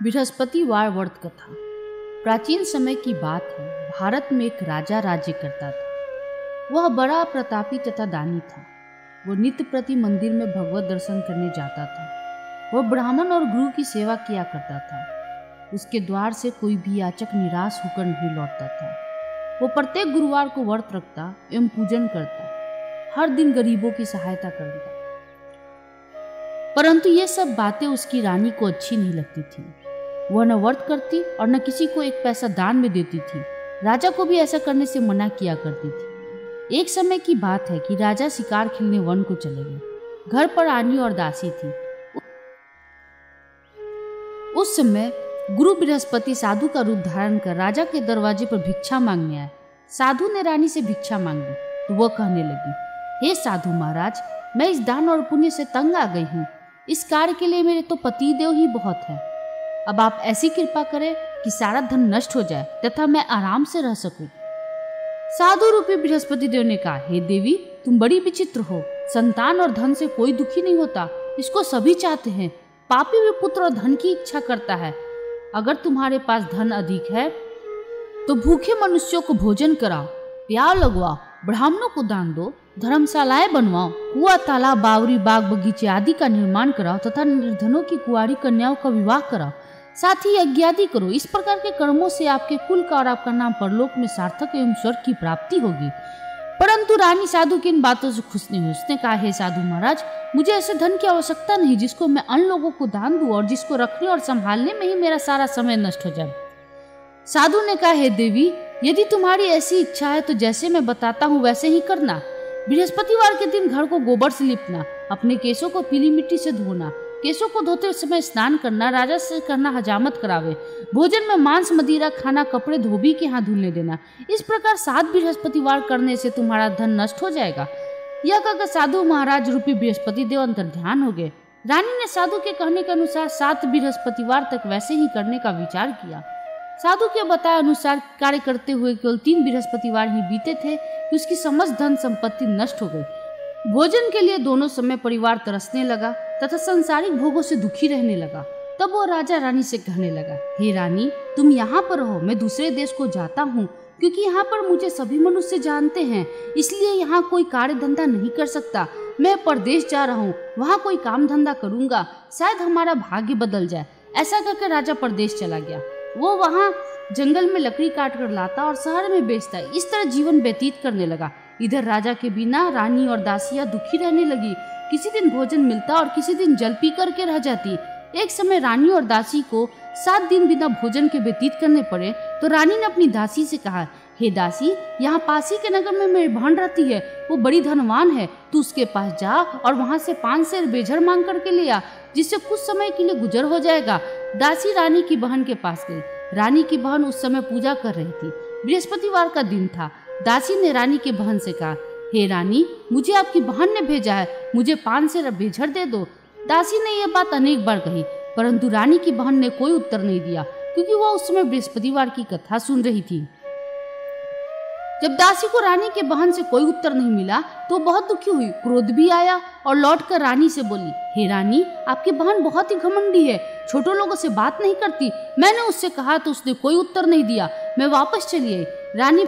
बृहस्पतिवार व्रत कथा। प्राचीन समय की बात है। भारत में एक राजा राज्य करता था। वह बड़ा प्रतापी तथा दानी था। वो नित्य प्रति मंदिर में भगवत दर्शन करने जाता था। वह ब्राह्मण और गुरु की सेवा किया करता था। उसके द्वार से कोई भी याचक निराश होकर नहीं लौटता था। वो प्रत्येक गुरुवार को व्रत रखता एवं पूजन करता, हर दिन गरीबों की सहायता करता। परंतु ये सब बातें उसकी रानी को अच्छी नहीं लगती थी। वह न व्रत करती और न किसी को एक पैसा दान में देती थी। राजा को भी ऐसा करने से मना किया करती थी। एक समय की बात है कि राजा शिकार खेलने वन को चले गए। घर पर रानी और दासी थी। उस समय गुरु बृहस्पति साधु का रूप धारण कर राजा के दरवाजे पर भिक्षा मांगने आए। साधु ने रानी से भिक्षा मांगी तो वह कहने लगी, हे साधु महाराज, मैं इस दान और पुण्य से तंग आ गई हूँ। इस कार्य के लिए मेरे तो पति देव ही बहुत है। अब आप ऐसी कृपा करें कि सारा धन नष्ट हो जाए तथा मैं आराम से रह सकूं। साधु रूपी बृहस्पति देव ने कहा, हे देवी, तुम बड़ी विचित्र हो। संतान और धन से कोई दुखी नहीं होता, इसको सभी चाहते हैं। पापी भी पुत्र और धन की इच्छा करता है। अगर तुम्हारे पास धन अधिक है तो भूखे मनुष्यों को भोजन कराओ, प्यार लगवाओ, ब्राह्मणों को दान दो, धर्मशालाएं बनवाओ, कुआं, तालाब, बावरी, बाग, बगीचे आदि का निर्माण कराओ तथा निर्धनों की कुंवारी कन्याओं का विवाह कराओ। साथ ही यज्ञ आदि करो। इस प्रकार के कर्मों से आपके कुल का और आपका नाम परलोक में सार्थक एवं स्वर्ग की प्राप्ति होगी। परंतु रानी साधु की इन बातों से खुश नहीं हुई। उसने कहा, हे साधु महाराज, मुझे ऐसे धन की आवश्यकता नहीं जिसको मैं अन्य लोगों को दान दूं और जिसको रखने और संभालने में ही मेरा सारा समय नष्ट हो जाए। साधु ने कहा, हे देवी, यदि तुम्हारी ऐसी इच्छा है तो जैसे मैं बताता हूँ वैसे ही करना। बृहस्पतिवार के दिन घर को गोबर से लिपना, अपने केसों को पीली मिट्टी से धोना, केसों को धोते समय स्नान करना, राजा से करना हजामत करावे, भोजन में मांस मदिरा खाना, कपड़े धोबी के हाथ धुलने देना। इस प्रकार 7 बृहस्पतिवार करने से तुम्हारा धन नष्ट हो जाएगा। यह कहकर साधु महाराज रूपी बृहस्पति देव अंतर ध्यान हो गए। रानी ने साधु के कहने के अनुसार 7 बृहस्पतिवार तक वैसे ही करने का विचार किया। साधु के बताए अनुसार कार्य करते हुए केवल 3 बृहस्पतिवार ही बीते थे कि उसकी समस्त धन संपत्ति नष्ट हो गई। भोजन के लिए दोनों समय परिवार तरसने लगा तथा सांसारिक भोगों से दुखी रहने लगा। तब वो राजा रानी से कहने लगा, हे रानी, तुम यहाँ पर रहो, मैं दूसरे देश को जाता हूँ, क्योंकि यहाँ पर मुझे सभी मनुष्य जानते हैं, इसलिए यहाँ कोई कार्य धंधा नहीं कर सकता। मैं परदेश जा रहा हूँ, वहाँ कोई काम धंधा करूंगा, शायद हमारा भाग्य बदल जाए। ऐसा कहकर राजा परदेश चला गया। वो वहाँ जंगल में लकड़ी काट कर लाता और शहर में बेचता। इस तरह जीवन व्यतीत करने लगा। इधर राजा के बिना रानी और दासियां दुखी रहने लगी। किसी दिन भोजन मिलता और किसी दिन जल पी करके रह जाती। एक समय रानी और दासी को 7 दिन बिना भोजन के व्यतीत करने पड़े तो रानी ने अपनी दासी से कहा, हे दासी, यहाँ पास ही के नगर में मेरी बहन रहती है, वो बड़ी धनवान है। तू उसके पास जा और वहाँ से 5 सेर बेझर मांग करके ले आ, जिससे कुछ समय के लिए गुजर हो जाएगा। दासी रानी की बहन के पास गई। रानी की बहन उस समय पूजा कर रही थी। बृहस्पतिवार का दिन था। दासी ने रानी की बहन से कहा, हे रानी, मुझे आपकी बहन ने भेजा है, मुझे 5 सेर बेझर दे दो। दासी ने यह बात अनेक बार कही, परंतु रानी की बहन ने कोई उत्तर नहीं दिया, क्योंकि वह उस समय बृहस्पतिवार की कथा सुन रही थी। जब दासी को रानी के बहन से कोई उत्तर नहीं मिला तो बहुत दुखी हुई, क्रोध भी आया और लौटकर रानी से बोली, हे रानी, आपकी बहन बहुत ही घमंडी है, छोटों लोगों से बात नहीं करती। मैंने उससे कहा तो उसने कोई उत्तर नहीं दिया, मैं वापस चली आई। रानी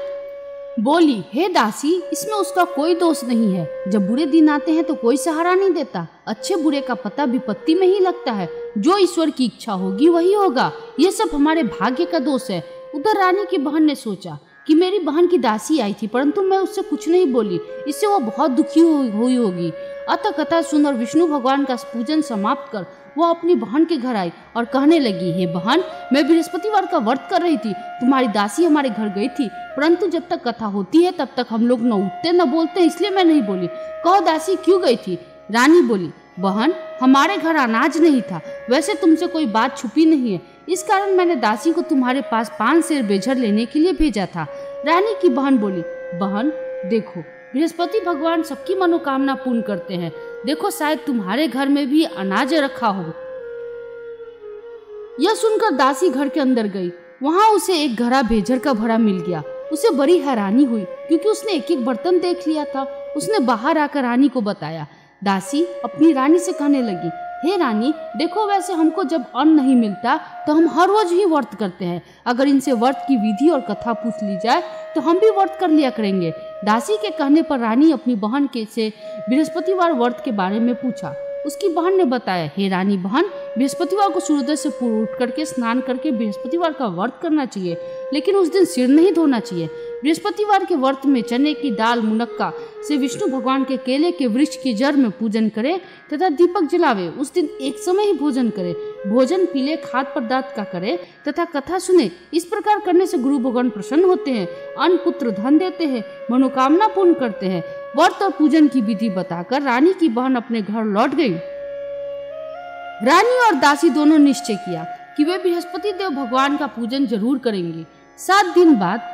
बोली, हे दासी, इसमें उसका कोई दोष नहीं है। जब बुरे दिन आते हैं तो कोई सहारा नहीं देता। अच्छे बुरे का पता विपत्ति में ही लगता है। जो ईश्वर की इच्छा होगी वही होगा। ये सब हमारे भाग्य का दोष है। उधर रानी की बहन ने सोचा कि मेरी बहन की दासी आई थी, परंतु मैं उससे कुछ नहीं बोली, इससे वो बहुत दुखी हुई होगी। अतः कथा सुनकर विष्णु भगवान का पूजन समाप्त कर वो अपनी बहन के घर आई और कहने लगी, हे बहन, मैं बृहस्पतिवार का व्रत कर रही थी। तुम्हारी दासी हमारे घर गई थी, परंतु जब तक कथा होती है तब तक हम लोग न उठते न बोलते, इसलिए मैं नहीं बोली। कहो दासी, क्यों गई थी? रानी बोली, बहन, हमारे घर अनाज नहीं था। वैसे तुमसे कोई बात छुपी नहीं है, इस कारण मैंने दासी को तुम्हारे पास 5 सेर बेझर लेने के लिए भेजा था। रानी की बहन बोली, बहन देखो, बृहस्पति भगवान सबकी मनोकामना पूर्ण करते हैं। देखो, शायद तुम्हारे घर में भी अनाज रखा हो। यह सुनकर दासी घर के अंदर गई। वहां उसे एक घड़ा बेझर का भरा मिल गया। उसे बड़ी हैरानी हुई, क्योंकि उसने एक एक बर्तन देख लिया था। उसने बाहर आकर रानी को बताया। दासी अपनी रानी से कहने लगी, हे रानी देखो, वैसे हमको जब अन्न नहीं मिलता तो हम हर रोज ही व्रत करते हैं। अगर इनसे व्रत की विधि और कथा पूछ ली जाए तो हम भी व्रत कर लिया करेंगे। दासी के कहने पर रानी अपनी बहन के से बृहस्पतिवार व्रत के बारे में पूछा। उसकी बहन ने बताया, हे रानी बहन, बृहस्पतिवार को सूर्योदय से पूर्व उठ करके स्नान करके बृहस्पतिवार का व्रत करना चाहिए, लेकिन उस दिन सिर नहीं धोना चाहिए। बृहस्पतिवार के व्रत में चने की दाल मुनक्का से विष्णु भगवान के केले के वृक्ष की जड़ में पूजन करे तथा दीपक जलावे। उस दिन एक समय ही भोजन करे, भोजन पीले खाद्य पदार्थ का करे तथा कथा सुने। इस प्रकार करने से गुरु भगवान प्रसन्न होते हैं, अन्न पुत्र धन देते हैं, मनोकामना पूर्ण करते हैं। व्रत और पूजन की विधि बताकर रानी की बहन अपने घर लौट गई। रानी और दासी दोनों निश्चय किया कि वे बृहस्पति देव भगवान का पूजन जरूर करेंगी। 7 दिन बाद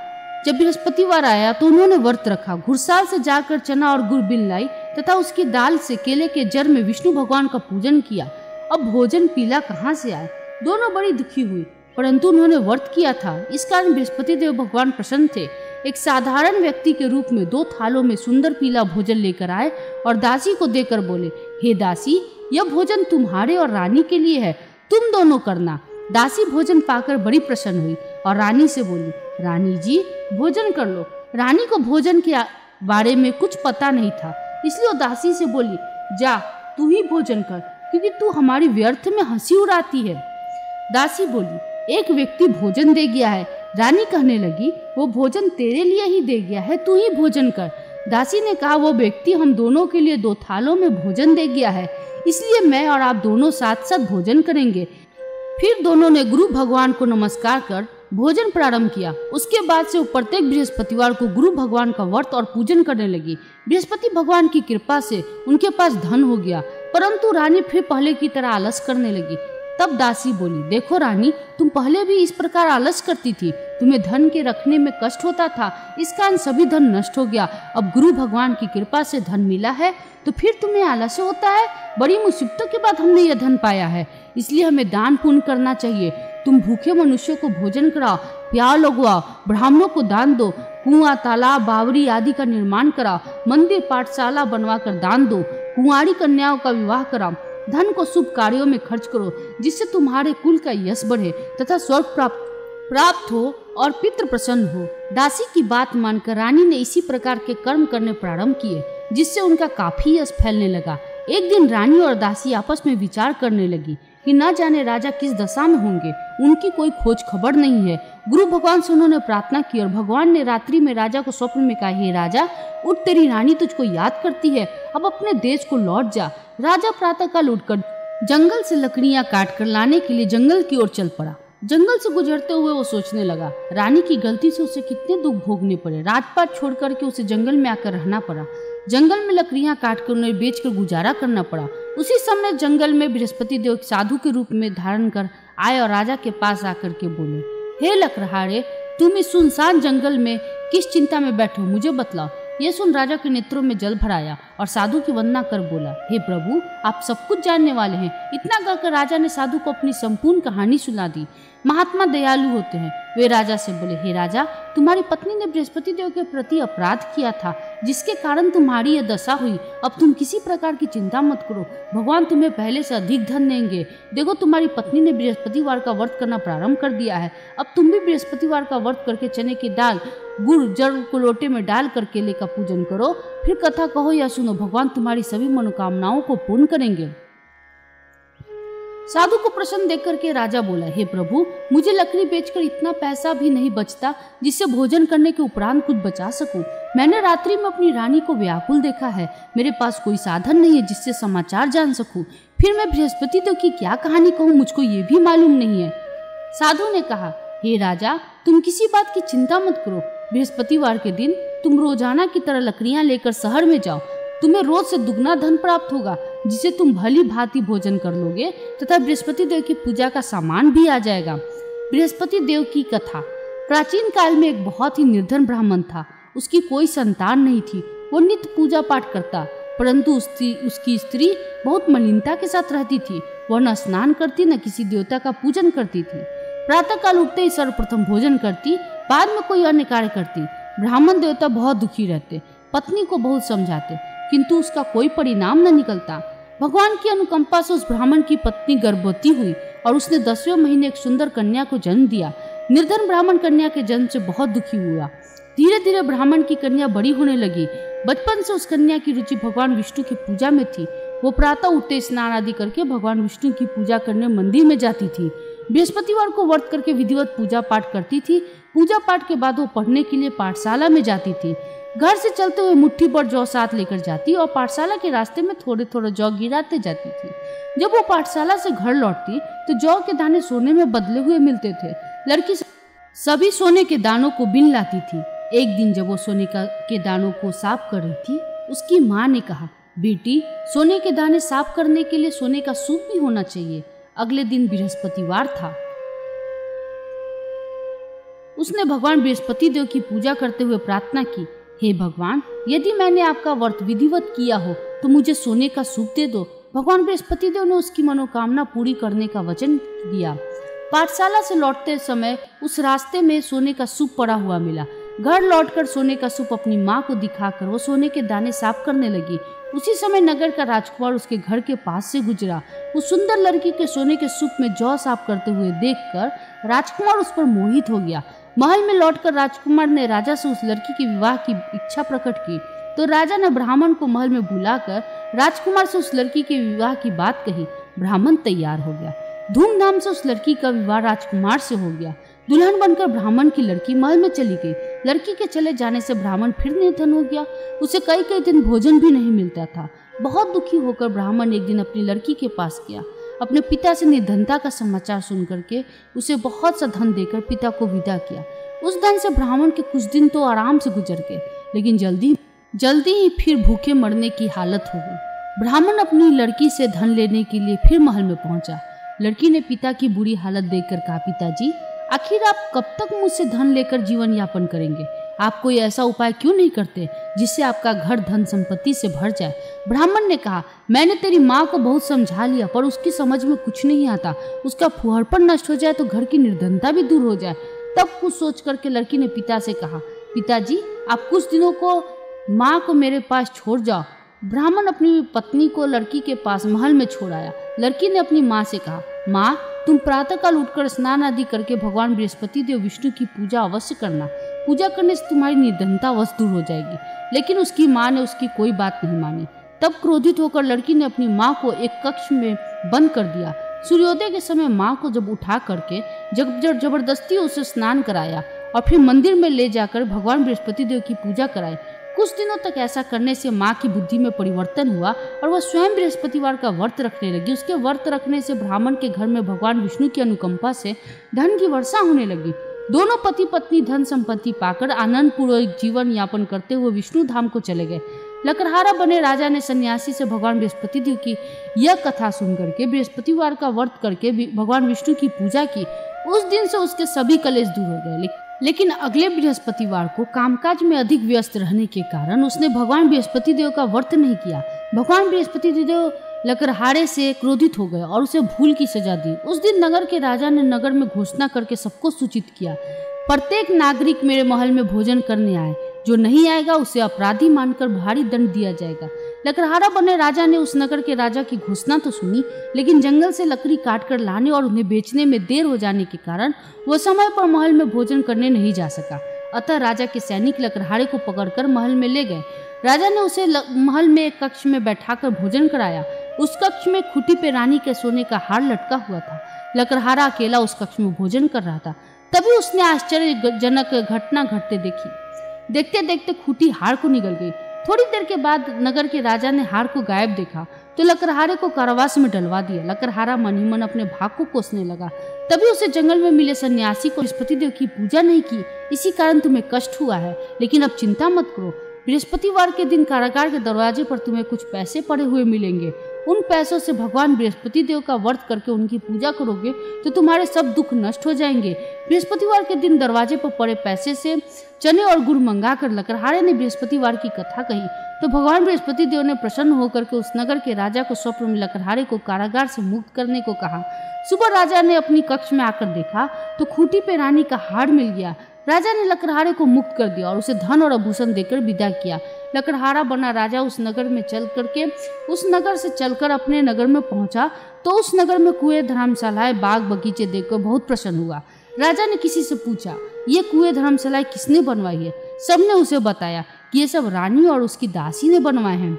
जब बृहस्पतिवार आया तो उन्होंने व्रत रखा। घुड़साल से जाकर चना और गुड़ बिन लाई तथा उसकी दाल से केले के जड़ में विष्णु भगवान का पूजन किया। अब भोजन पीला कहाँ से आए? दोनों बड़ी दुखी हुई, परंतु उन्होंने व्रत किया था, इस कारण बृहस्पति देव भगवान प्रसन्न थे। एक साधारण व्यक्ति के रूप में 2 थालों में सुंदर पीला भोजन लेकर आए और दासी को देकर बोले, हे दासी, यह भोजन तुम्हारे और रानी के लिए है, तुम दोनों करना। दासी भोजन पाकर बड़ी प्रसन्न हुई और रानी से बोली, रानी जी भोजन कर लो। रानी को भोजन के बारे में कुछ पता नहीं था, इसलिए वो दासी से बोली, जा तू ही भोजन कर, क्योंकि तू हमारी व्यर्थ में हंसी उड़ाती है। दासी बोली, एक व्यक्ति भोजन दे गया है। रानी कहने लगी, वो भोजन तेरे लिए ही दे गया है, तू ही भोजन कर। दासी ने कहा, वो व्यक्ति हम दोनों के लिए 2 थालों में भोजन दे गया है, इसलिए मैं और आप दोनों साथ साथ भोजन करेंगे। फिर दोनों ने गुरु भगवान को नमस्कार कर भोजन प्रारंभ किया। उसके बाद से वो प्रत्येक बृहस्पतिवार को गुरु भगवान का व्रत और पूजन करने लगी। बृहस्पति भगवान की कृपा से उनके पास धन हो गया, परंतु रानी फिर पहले की तरह आलस करने लगी। तब दासी बोली, देखो रानी, तुम पहले भी इस प्रकार आलस करती थी, तुम्हें धन के रखने में कष्ट होता था, इस कारण सभी धन नष्ट हो गया। अब गुरु भगवान की कृपा से धन मिला है तो फिर तुम्हें आलस्य होता है। बड़ी मुसीबतों के बाद हमने यह धन पाया है, इसलिए हमें दान पुण्य करना चाहिए। तुम भूखे मनुष्यों को भोजन कराओ, प्यार लगवाओ, ब्राह्मणों को दान दो, कुआं, तालाब, बावड़ी आदि का निर्माण कराओ, मंदिर पाठशाला बनवा कर दान दो, कुंवारी कन्याओं का विवाह कराओ, धन को शुभ कार्यों में खर्च करो, जिससे तुम्हारे कुल का यश बढ़े तथा स्वर्ग प्राप्त हो और पितृ प्रसन्न हो। दासी की बात मानकर रानी ने इसी प्रकार के कर्म करने प्रारंभ किए, जिससे उनका काफी यश फैलने लगा। एक दिन रानी और दासी आपस में विचार करने लगी कि न जाने राजा किस दशा में होंगे, उनकी कोई खोज खबर नहीं है। गुरु भगवान से उन्होंने प्रार्थना की और भगवान ने रात्रि में राजा को स्वप्न में कहा, हे राजा, उठ, तेरी रानी तुझको याद करती है, अब अपने देश को लौट जा। राजा प्रातःकाल उठकर जंगल से लकड़ियां काट कर लाने के लिए जंगल की ओर चल पड़ा। जंगल से गुजरते हुए वो सोचने लगा, रानी की गलती से उसे कितने दुख भोगने पड़े। राजपाट छोड़ करके उसे जंगल में आकर रहना पड़ा। जंगल में लकड़ियां काटकर उन्हें बेचकर गुजारा करना पड़ा। उसी समय जंगल में बृहस्पति देव साधु के रूप में धारण कर आए और राजा के पास आकर के बोले, हे लकड़हारे, तुम इस सुनसान जंगल में किस चिंता में बैठे हो, मुझे बतलाओ। यह सुन राजा के नेत्रों में जल भर आया और साधु की वंदना कर बोला, हे प्रभु, आप सब कुछ जानने वाले हैं। इतना कहकर राजा ने साधु को अपनी संपूर्ण कहानी सुना दी। महात्मा दयालु होते हैं। वे राजा से बोले, हे राजा, तुम्हारी पत्नी ने बृहस्पति देव के प्रति अपराध किया था, जिसके कारण तुम्हारी यह दशा हुई। अब तुम किसी प्रकार की चिंता मत करो, भगवान तुम्हें पहले से अधिक धन देंगे। देखो, तुम्हारी पत्नी ने बृहस्पतिवार का व्रत करना प्रारंभ कर दिया है। अब तुम भी बृहस्पतिवार का व्रत करके चने की दाल, गुड़, जड़ को लोटे में डाल कर केले का पूजन करो, फिर कथा कहो या सुनो, भगवान तुम्हारी सभी मनोकामनाओं को पूर्ण करेंगे। साधु को प्रसन्न देख करके राजा बोला, हे प्रभु, मुझे लकड़ी बेचकर इतना पैसा भी नहीं बचता जिससे भोजन करने के उपरांत कुछ बचा सकूं। मैंने रात्रि में अपनी रानी को व्याकुल देखा है। मेरे पास कोई साधन नहीं है जिससे समाचार जान सकूं। फिर मैं बृहस्पति देव की क्या कहानी कहूँ, मुझको ये भी मालूम नहीं है। साधु ने कहा, हे राजा, तुम किसी बात की चिंता मत करो। बृहस्पतिवार के दिन तुम रोजाना की तरह लकड़ियां लेकर शहर में जाओ। तुम्हें रोज से दुगना धन प्राप्त होगा, जिसे तुम भली भांति भोजन कर लोगे तथा बृहस्पति देव की पूजा का सामान भी आ जाएगा। बृहस्पति देव की कथा। प्राचीन काल में एक बहुत ही निर्धन ब्राह्मण था। उसकी कोई संतान नहीं थी। वो नित्य पूजा पाठ करता, परंतु उसकी स्त्री बहुत मलिनता के साथ रहती थी। वह न स्नान करती, न किसी देवता का पूजन करती थी। प्रातः काल उठते ही सर्वप्रथम भोजन करती, बाद में कोई अन्य कार्य करती। ब्राह्मण देवता बहुत दुखी रहते, पत्नी को बहुत समझाते, किंतु उसका कोई परिणाम न निकलता। भगवान की अनुकंपा से उस ब्राह्मण की पत्नी गर्भवती हुई और उसने 10वें महीने एक सुंदर कन्या को जन्म दिया। निर्धन ब्राह्मण कन्या के जन्म से बहुत दुखी हुआ। धीरे धीरे ब्राह्मण की कन्या बड़ी होने लगी। बचपन से उस कन्या की रुचि भगवान विष्णु की पूजा में थी। वो प्रातः उठते स्नान आदि करके भगवान विष्णु की पूजा करने मंदिर में जाती थी। बृहस्पतिवार को व्रत करके विधिवत पूजा पाठ करती थी। पूजा पाठ के बाद वो पढ़ने के लिए पाठशाला में जाती थी। घर से चलते हुए मुट्ठी भर जौ साथ लेकर जाती और पाठशाला के रास्ते में थोड़े थोड़े जौ गिराते जाती थी। जब वो पाठशाला से घर लौटती तो जौ के दाने सोने में बदले हुए मिलते थे। लड़की सभी सोने के दानों को बिन लाती थी। एक दिन जब वो सोने के दानों को साफ कर रही थी, उसकी माँ ने कहा, बेटी, सोने के दाने साफ करने के लिए सोने का सूप भी होना चाहिए। अगले दिन बृहस्पतिवार था। उसने भगवान बृहस्पति देव की पूजा करते हुए प्रार्थना की, हे भगवान, यदि मैंने आपका व्रत विधिवत किया हो तो मुझे सोने का सूप दे दो। भगवान बृहस्पति देव ने उसकी मनोकामना पूरी करने का वचन दिया। पाठशाला से लौटते समय उस रास्ते में सोने का सूप पड़ा हुआ मिला। घर लौटकर सोने का सूप अपनी माँ को दिखाकर वो सोने के दाने साफ करने लगी। उसी समय नगर का राजकुमार उसके घर के पास से गुजरा। उस सुंदर लड़की के सोने के सूप में जौ साफ करते हुए देखकर राजकुमार उस पर मोहित हो गया। महल में लौटकर राजकुमार ने राजा से उस लड़की के विवाह की इच्छा प्रकट की तो राजा ने ब्राह्मण को महल में बुलाकर राजकुमार से उस लड़की के विवाह की बात कही। ब्राह्मण तैयार हो गया। धूमधाम से उस लड़की का विवाह राजकुमार से हो गया। दुल्हन बनकर ब्राह्मण की लड़की महल में चली गई। लड़की के चले जाने से ब्राह्मण फिर निर्धन हो गया। उसे कई कई दिन भोजन भी नहीं मिलता था। बहुत दुखी होकर ब्राह्मण एक दिन अपनी लड़की के पास गया। अपने पिता से निर्धनता का समाचार सुन करके उसे बहुत सा धन देकर पिता को विदा किया। उस धन से ब्राह्मण के कुछ दिन तो आराम से गुजर गए, लेकिन जल्दी ही फिर भूखे मरने की हालत हो गई। ब्राह्मण अपनी लड़की से धन लेने के लिए फिर महल में पहुंचा। लड़की ने पिता की बुरी हालत देखकर कहा, पिताजी, आखिर आप कब तक मुझसे धन लेकर जीवन यापन करेंगे? आप कोई ऐसा उपाय क्यों नहीं करते जिससे आपका घर धन संपत्ति से भर जाए? ब्राह्मण ने कहा, मैंने तेरी माँ को बहुत समझा लिया पर उसकी समझ में कुछ नहीं आता। उसका फुहड़पन नष्ट हो जाए तो घर की निर्धनता भी दूर हो जाए। तब कुछ सोच करके लड़की ने पिता से कहा, पिताजी, आप कुछ दिनों को माँ को मेरे पास छोड़ जाओ। ब्राह्मण अपनी पत्नी को लड़की के पास महल में छोड़ आया। लड़की ने अपनी माँ से कहा, माँ, तुम प्रातःकाल उठकर स्नान आदि करके भगवान बृहस्पति देव विष्णु की पूजा अवश्य करना। पूजा करने से तुम्हारी निर्धनता अवश्य दूर हो जाएगी। लेकिन उसकी माँ ने उसकी कोई बात नहीं मानी। तब क्रोधित होकर लड़की ने अपनी माँ को एक कक्ष में बंद कर दिया। सूर्योदय के समय माँ को जब उठा करके जबरदस्ती उसे स्नान कराया और फिर मंदिर में ले जाकर भगवान बृहस्पति देव की पूजा कराई। कुछ दिनों तक ऐसा करने से माँ की बुद्धि में परिवर्तन हुआ और वह स्वयं बृहस्पतिवार का व्रत रखने लगी। उसके व्रत रखने से ब्राह्मण के घर में भगवान विष्णु की अनुकंपा से धन की वर्षा होने लगी। दोनों पति पत्नी धन संपत्ति पाकर आनंद पूर्वक जीवन यापन करते हुए विष्णु धाम को चले गए। लकड़हारा बने राजा ने सन्यासी से भगवान बृहस्पति देव की यह कथा सुन करके बृहस्पतिवार का व्रत करके भगवान विष्णु की पूजा की। उस दिन से उसके सभी कलेश दूर हो गए। लेकिन अगले बृहस्पतिवार को कामकाज में अधिक व्यस्त रहने के कारण उसने भगवान बृहस्पति देव का व्रत नहीं किया। भगवान बृहस्पति देव लकड़हारे से क्रोधित हो गए और उसे भूल की सजा दी। उस दिन नगर के राजा ने नगर में घोषणा करके सबको सूचित किया, प्रत्येक नागरिक मेरे महल में भोजन करने आए। जो नहीं आएगा उसे अपराधी मानकर भारी दंड दिया जाएगा। लकड़हारा बने राजा ने उस नगर के राजा की घोषणा तो सुनी, लेकिन जंगल से लकड़ी काटकर लाने और उन्हें बेचने में देर हो जाने के कारण वह समय पर महल में भोजन करने नहीं जा सका। अतः राजा के सैनिक लकड़हारे को पकड़कर महल में ले गए। राजा ने उसे महल में एक कक्ष में बैठाकर भोजन कराया। उस कक्ष में खूंटी पे रानी के सोने का हार लटका हुआ था। लकड़हारा अकेला उस कक्ष में भोजन कर रहा था। तभी उसने आश्चर्यजनक घटना घटते देखी। देखते देखते खूंटी हार को निगल गई। थोड़ी देर के बाद नगर के राजा ने हार को गायब देखा तो लकड़हारे को कारावास में डलवा दिया। लकड़हारा मन ही मन अपने भाग को कोसने लगा। तभी उसे जंगल में मिले सन्यासी को बृहस्पति देव की पूजा नहीं की, इसी कारण तुम्हें कष्ट हुआ है। लेकिन अब चिंता मत करो, बृहस्पतिवार के दिन कारागार के दरवाजे पर तुम्हें कुछ पैसे पड़े हुए मिलेंगे। उन पैसों से भगवान बृहस्पति देव का व्रत करके उनकी पूजा करोगे तो तुम्हारे सब दुख नष्ट हो जाएंगे। बृहस्पतिवार के दिन दरवाजे पर पड़े पैसे से चने और गुड़ मंगाकर लकड़हारे ने बृहस्पतिवार की कथा कही तो भगवान बृहस्पति देव ने प्रसन्न होकर के उस नगर के राजा को स्वप्न में लकड़हारे को कारागार से मुक्त करने को कहा। सुबह राजा ने अपनी कक्ष में आकर देखा तो खूंटी पे रानी का हार मिल गया। राजा ने लकड़हारे को मुक्त कर दिया और उसे धन और आभूषण देकर विदा किया। लकड़हारा बना राजा उस नगर से चलकर अपने नगर में पहुंचा तो उस नगर में कुएं, धर्मशालाएं, बाग बगीचे देखकर बहुत प्रसन्न हुआ। राजा ने किसी से पूछा, ये कुएं, धर्मशालाएं किसने बनवाई है? सबने उसे बताया कि ये सब रानी और उसकी दासी ने बनवाए हैं।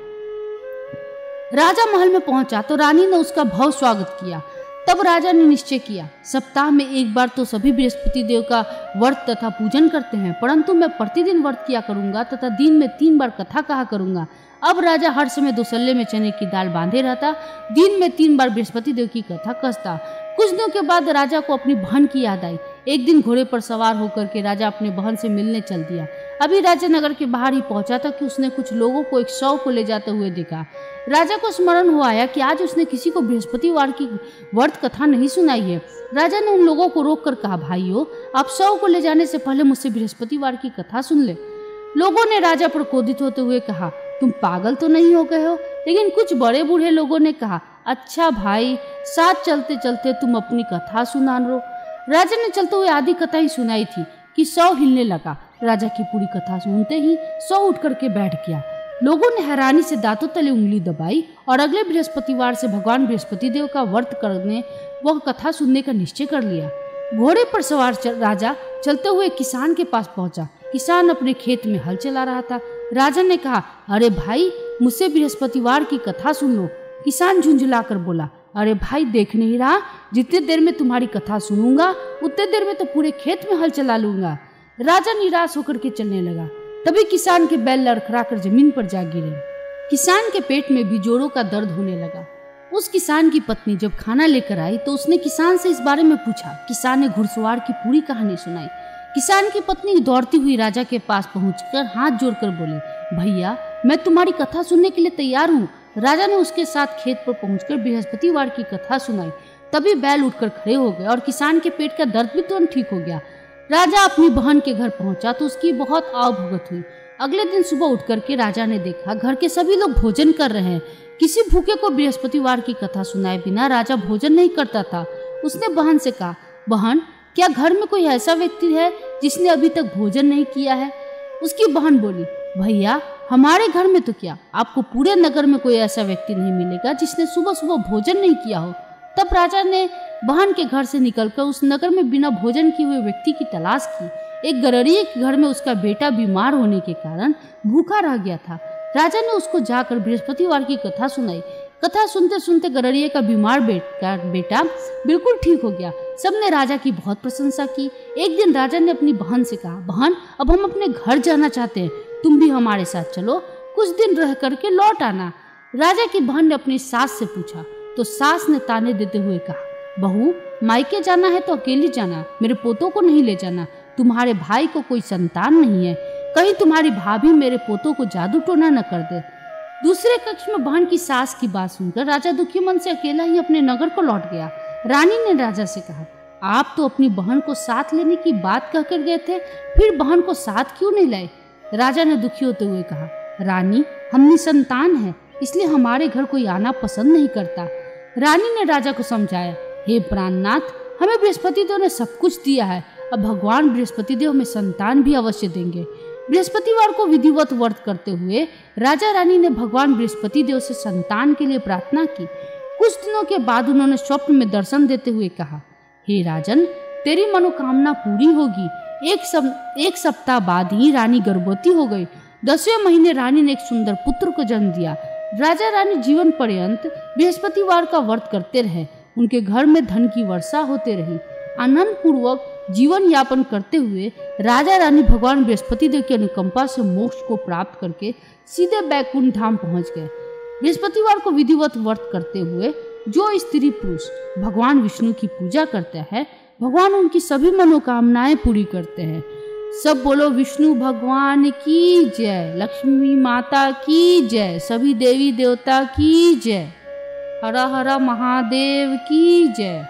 राजा महल में पहुंचा तो रानी ने उसका भव्य स्वागत किया। तब राजा ने निश्चय किया, सप्ताह में एक बार तो सभी बृहस्पति देव का व्रत तथा पूजन करते हैं, परंतु मैं प्रतिदिन व्रत किया करूंगा तथा दिन में 3 बार कथा कहा करूंगा। अब राजा हर समय दोसल्ले में चने की दाल बांधे रहता, दिन में 3 बार बृहस्पति देव की कथा कसता। कुछ दिनों के बाद राजा को अपनी बहन की याद आई। एक दिन घोड़े पर सवार होकर के राजा अपनी बहन से मिलने चल दिया। अभी राजा नगर के बाहर ही पहुंचा था कि उसने कुछ लोगों को एक शव को ले जाते हुए देखा। राजा को स्मरण हो आया कि आज उसने किसी को बृहस्पतिवार की व्रत कथा नहीं सुनाई है। राजा ने उन लोगों को रोककर कहा, भाइयों, आप शव को ले जाने से पहले मुझसे बृहस्पतिवार की कथा सुन ले। लोगों ने राजा पर क्रोधित होते हुए कहा, तुम पागल तो नहीं हो गए हो? लेकिन कुछ बड़े बूढ़े लोगों ने कहा, अच्छा भाई, साथ चलते चलते तुम अपनी कथा सुना लो। राजा ने चलते हुए आधी कथा ही सुनाई थी कि शव हिलने लगा। राजा की पूरी कथा सुनते ही शव उठ करके बैठ गया। लोगों ने हैरानी से दांतों तले उंगली दबाई और अगले बृहस्पतिवार से भगवान बृहस्पति देव का व्रत करने वह कथा सुनने का निश्चय कर लिया। घोड़े पर सवार राजा चलते हुए किसान के पास पहुंचा। किसान अपने खेत में हल चला रहा था। राजा ने कहा, अरे भाई, मुझसे बृहस्पतिवार की कथा सुन लो। किसान झुंझुला कर बोला, अरे भाई, देख नहीं रहा, जितनी देर में तुम्हारी कथा सुनूंगा उतने देर में तो पूरे खेत में हल चला लूंगा। राजा निराश होकर के चलने लगा। तभी किसान के बैल लड़खड़ा कर जमीन पर जा गिरे। किसान के पेट में भी जोड़ों का दर्द होने लगा। उस किसान की पत्नी जब खाना लेकर आई तो उसने किसान से इस बारे में पूछा। किसान ने घुड़सवार की पूरी कहानी सुनाई। किसान की पत्नी दौड़ती हुई राजा के पास पहुंचकर हाथ जोड़कर बोली, भैया, मैं तुम्हारी कथा सुनने के लिए तैयार हूँ। राजा ने उसके साथ खेत पर पहुंचकर बृहस्पतिवार की कथा सुनाई। तभी बैल उठकर खड़े हो गए और किसान के पेट का दर्द भी तुरंत ठीक हो गया। राजा अपनी बहन के घर पहुंचा तो उसकी बहुत आवभगत हुई। अगले दिन सुबह उठ करके राजा ने देखा घर के सभी लोग भोजन कर रहे हैं। किसी भूखे को बृहस्पतिवार की कथा सुनाए बिना राजा भोजन नहीं करता था। उसने बहन से कहा, बहन, क्या घर में कोई ऐसा व्यक्ति है जिसने अभी तक भोजन नहीं किया है? उसकी बहन बोली, भैया, हमारे घर में तो क्या, आपको पूरे नगर में कोई ऐसा व्यक्ति नहीं मिलेगा जिसने सुबह सुबह भोजन नहीं किया हो। तब राजा ने बहन के घर से निकलकर उस नगर में बिना भोजन किए हुए व्यक्ति की तलाश की। एक गरड़िए के घर में उसका बेटा बीमार होने के कारण भूखा रह गया था। राजा ने उसको जाकर बृहस्पतिवार की कथा सुनाई। कथा सुनते सुनते गरड़िए का बीमार बेटा बिल्कुल ठीक हो गया। सबने राजा की बहुत प्रशंसा की। एक दिन राजा ने अपनी बहन से कहा, बहन, अब हम अपने घर जाना चाहते हैं, तुम भी हमारे साथ चलो, कुछ दिन रह करके लौट आना। राजा की बहन ने अपनी सास से पूछा तो सास ने ताने देते हुए कहा, बहू, मायके जाना है तो अकेली जाना, मेरे पोतों को नहीं ले जाना। तुम्हारे भाई को कोई संतान नहीं है, कहीं तुम्हारी भाभी मेरे पोतों को जादू टोना न कर दे। दूसरे कक्ष में बहन की सास की बात सुनकर राजा दुखी मन से अकेला ही अपने नगर को लौट गया। रानी ने राजा से कहा, आप तो अपनी बहन को साथ लेने की बात कहकर गए थे, फिर बहन को साथ क्यों नहीं लाए? राजा ने दुखी होते हुए कहा, रानी, हम निसंतान हैं, इसलिए हमारे घर कोई आना पसंद नहीं करता। रानी ने राजा को समझाया, हे प्राणनाथ, हमें बृहस्पति देव ने सब कुछ दिया है, अब भगवान बृहस्पति देव हमें संतान भी अवश्य देंगे। बृहस्पतिवार को विधिवत व्रत करते हुए राजा रानी ने भगवान बृहस्पति देव से संतान के लिए प्रार्थना की। कुछ दिनों के बाद उन्होंने स्वप्न में दर्शन देते हुए कहा, हे राजन, तेरी मनोकामना पूरी होगी। एक सप्ताह बाद ही रानी गर्भवती हो गई। 10वें महीने रानी ने एक सुंदर पुत्र को जन्म दिया। राजा रानी जीवन पर्यंत बृहस्पतिवार का व्रत करते रहे। उनके घर में धन की वर्षा होते रही। आनंद पूर्वक जीवन यापन करते हुए राजा रानी भगवान बृहस्पति देव की अनुकंपा से मोक्ष को प्राप्त करके सीधे बैकुंठ धाम पहुंच गए। बृहस्पतिवार को विधिवत व्रत करते हुए जो स्त्री पुरुष भगवान विष्णु की पूजा करता है, भगवान उनकी सभी मनोकामनाएं पूरी करते हैं। सब बोलो विष्णु भगवान की जय, लक्ष्मी माता की जय, सभी देवी देवता की जय, हर हर महादेव की जय।